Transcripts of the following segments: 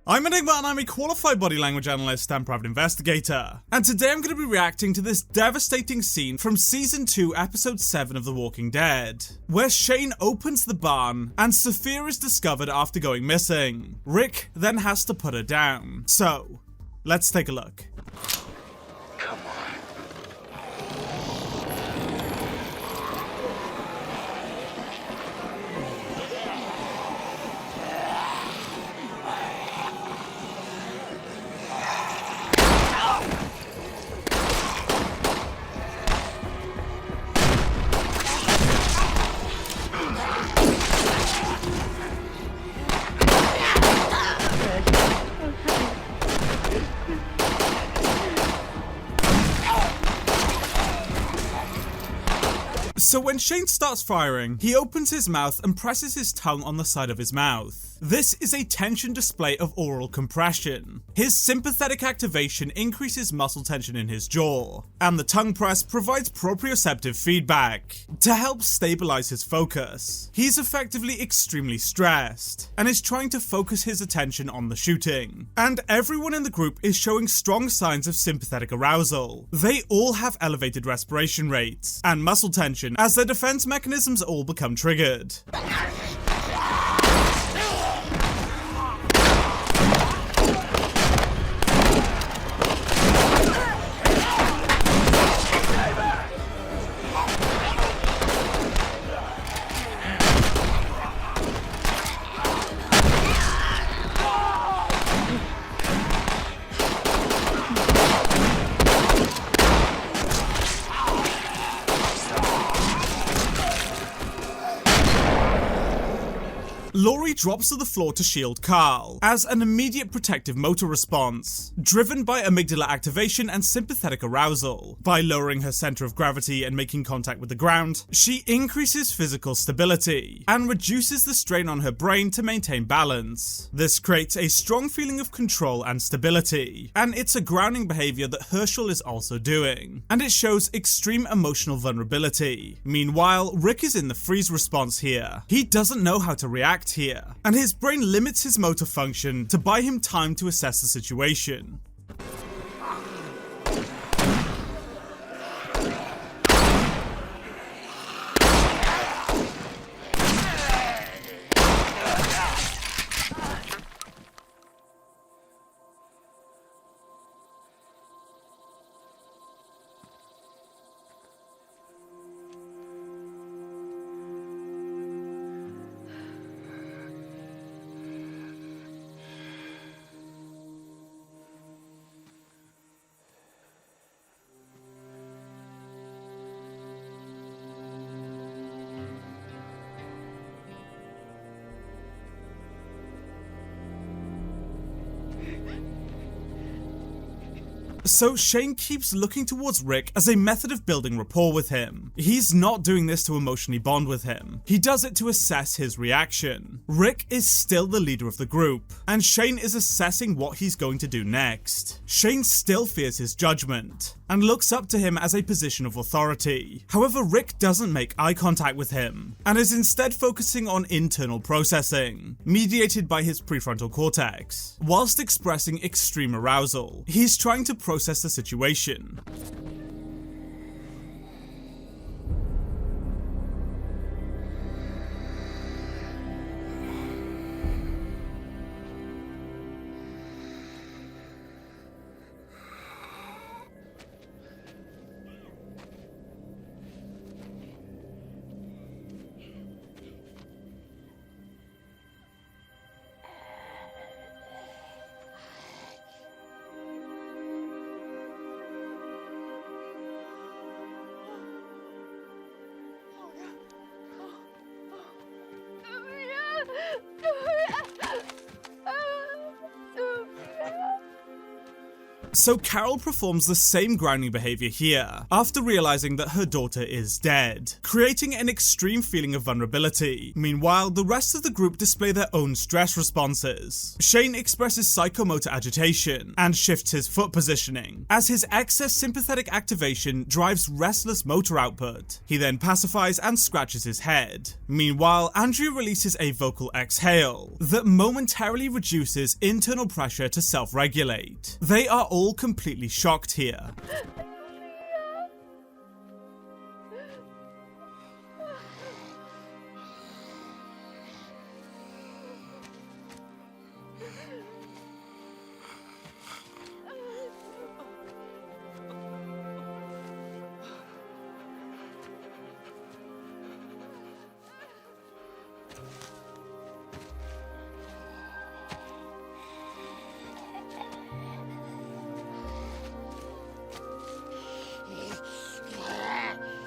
I'm Enigma and I'm a qualified body language analyst and private investigator. And today I'm going to be reacting to this devastating scene from Season 2, Episode 7 of The Walking Dead, where Shane opens the barn and Sophia is discovered after going missing. Rick then has to put her down. So, let's take a look. Come on. So when Shane starts firing, he opens his mouth and presses his tongue on the side of his mouth. This is a tension display of oral compression. His sympathetic activation increases muscle tension in his jaw, and the tongue press provides proprioceptive feedback to help stabilize his focus. He's effectively extremely stressed, and is trying to focus his attention on the shooting. And everyone in the group is showing strong signs of sympathetic arousal. They all have elevated respiration rates, and muscle tension as their defense mechanisms all become triggered. Laurie drops to the floor to shield Carl, as an immediate protective motor response, driven by amygdala activation and sympathetic arousal. By lowering her center of gravity and making contact with the ground, she increases physical stability, and reduces the strain on her brain to maintain balance. This creates a strong feeling of control and stability, and it's a grounding behavior that Herschel is also doing, and it shows extreme emotional vulnerability. Meanwhile, Rick is in the freeze response here. He doesn't know how to react here, and his brain limits his motor function to buy him time to assess the situation. So Shane keeps looking towards Rick as a method of building rapport with him. He's not doing this to emotionally bond with him. He does it to assess his reaction. Rick is still the leader of the group, and Shane is assessing what he's going to do next. Shane still fears his judgment, and looks up to him as a position of authority. However, Rick doesn't make eye contact with him, and is instead focusing on internal processing, mediated by his prefrontal cortex. Whilst expressing extreme arousal, he's trying to process the situation. So Carol performs the same grounding behavior here, after realizing that her daughter is dead, creating an extreme feeling of vulnerability. Meanwhile, the rest of the group display their own stress responses. Shane expresses psychomotor agitation and shifts his foot positioning, as his excess sympathetic activation drives restless motor output. He then pacifies and scratches his head. Meanwhile, Andrea releases a vocal exhale that momentarily reduces internal pressure to self-regulate. They are all completely shocked here.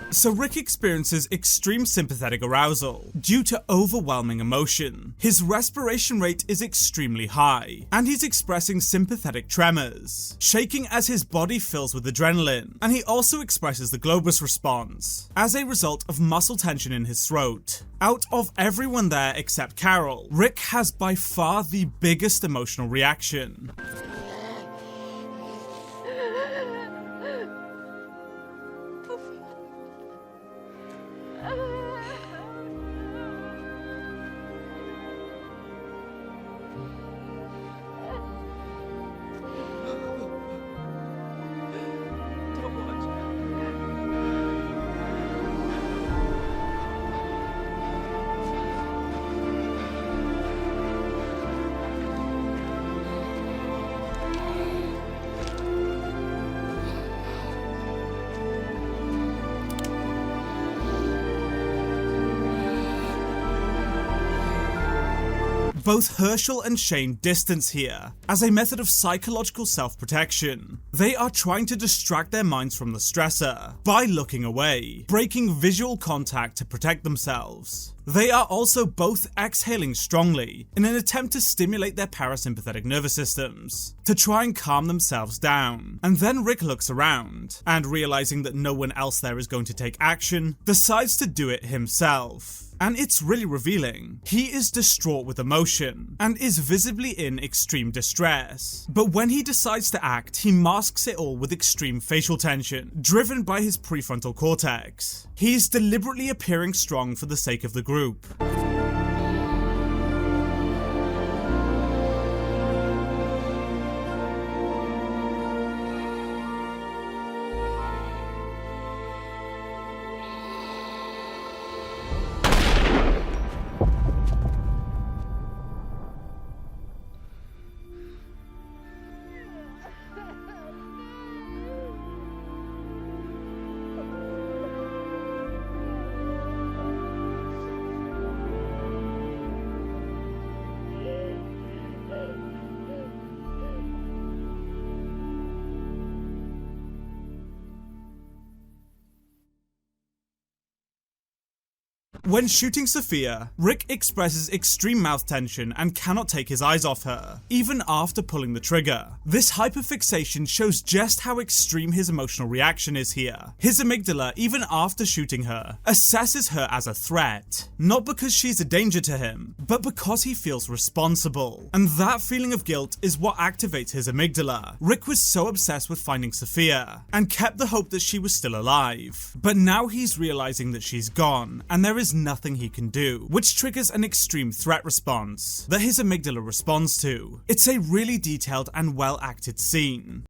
So Rick experiences extreme sympathetic arousal due to overwhelming emotion. His respiration rate is extremely high, and he's expressing sympathetic tremors, shaking as his body fills with adrenaline, and he also expresses the globus response, as a result of muscle tension in his throat. Out of everyone there except Carol, Rick has by far the biggest emotional reaction. Both Herschel and Shane distance here, as a method of psychological self-protection. They are trying to distract their minds from the stressor by looking away, breaking visual contact to protect themselves. They are also both exhaling strongly in an attempt to stimulate their parasympathetic nervous systems, to try and calm themselves down. And then Rick looks around, and realizing that no one else there is going to take action, decides to do it himself. And it's really revealing. He is distraught with emotion, and is visibly in extreme distress. But when he decides to act, he masks it all with extreme facial tension, driven by his prefrontal cortex. He is deliberately appearing strong for the sake of the group. When shooting Sophia, Rick expresses extreme mouth tension and cannot take his eyes off her, even after pulling the trigger. This hyperfixation shows just how extreme his emotional reaction is here. His amygdala, even after shooting her, assesses her as a threat, not because she's a danger to him, but because he feels responsible. And that feeling of guilt is what activates his amygdala. Rick was so obsessed with finding Sophia, and kept the hope that she was still alive. But now he's realizing that she's gone, and there is nothing he can do, which triggers an extreme threat response that his amygdala responds to. It's a really detailed and well acted scene.